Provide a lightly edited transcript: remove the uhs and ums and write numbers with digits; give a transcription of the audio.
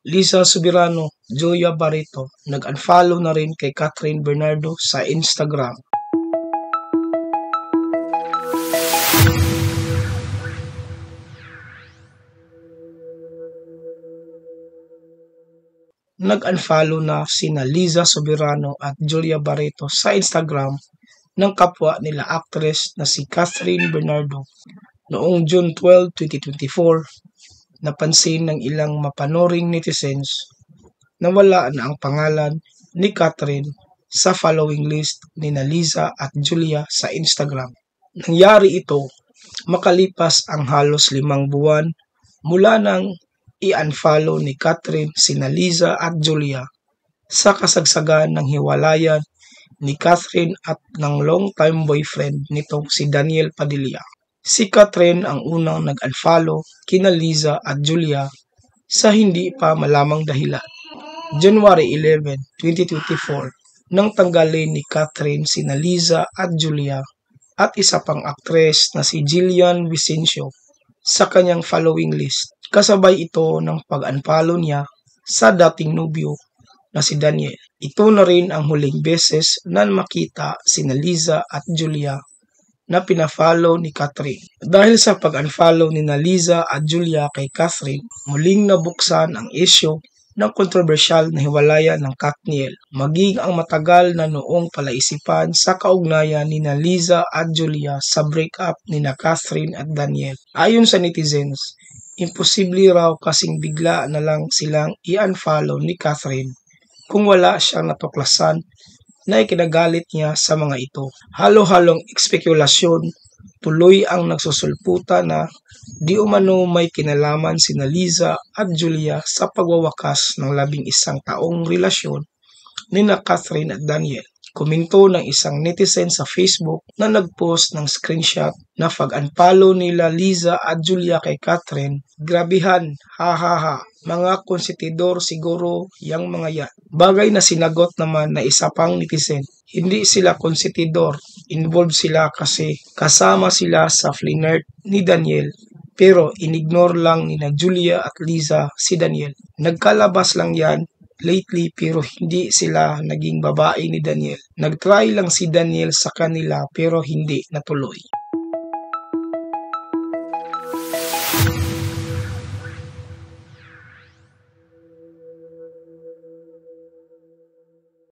Liza Soberano, Joya Barreto, nag-unfollow na rin kay Catherine Bernardo sa Instagram. Nag-unfollow na sina Liza Soberano at Joya Barreto sa Instagram ng kapwa nila actress na si Catherine Bernardo. Noong June 12, 2024, napansin ng ilang mapanoring netizens na wala na ang pangalan ni Catherine sa following list ni Liza at Julia sa Instagram. Nangyari ito makalipas ang halos 5 buwan mula nang i-unfollow ni Catherine sina Liza at Julia sa kasagsagan ng hiwalayan ni Catherine at ng long-time boyfriend nitong si Daniel Padilla. Si Catherine ang unang nag-unfollow kina Liza at Julia sa hindi pa malamang dahilan. January 11, 2024, nang tanggalin ni Catherine sina Liza at Julia at isa pang aktres na si Jillian Vicencio sa kanyang following list. Kasabay ito ng pag-unfollow niya sa dating nobyo na si Daniel. Ito na rin ang huling beses na makita sina Liza at Julia na pina-follow ni Catherine. Dahil sa pag-unfollow ni Liza at Julia kay Catherine, muling nabuksan ang issue ng kontrobersyal na hiwalayan ng Katniel, maging ang matagal na noong palaisipan sa kaugnayan ni Liza at Julia sa breakup ni Catherine at Daniel. Ayon sa netizens, imposible raw kasing bigla na lang silang i-unfollow ni Catherine kung wala siyang natuklasan na ikinagalit niya sa mga ito. Halo-halong espekulasyon, tuloy ang nagsusulputan na di umano may kinalaman sina Liza at Julia sa pagwawakas ng 11 taong relasyon ni Catherine at Daniel. Komento ng isang netizen sa Facebook na nagpost ng screenshot na pag-unfollow nila Liza at Julia kay Catherine. Grabihan, hahaha, mga konsentidor siguro yang mga yan. Bagay na sinagot naman na isa pang netizen, hindi sila konsentidor, involved sila kasi kasama sila sa flirt ni Daniel. Pero inignore lang ni Julia at Liza si Daniel. Nagkalabas lang yan lately pero hindi sila naging babae ni Daniel. Nagtry lang si Daniel sa kanila pero hindi natuloy.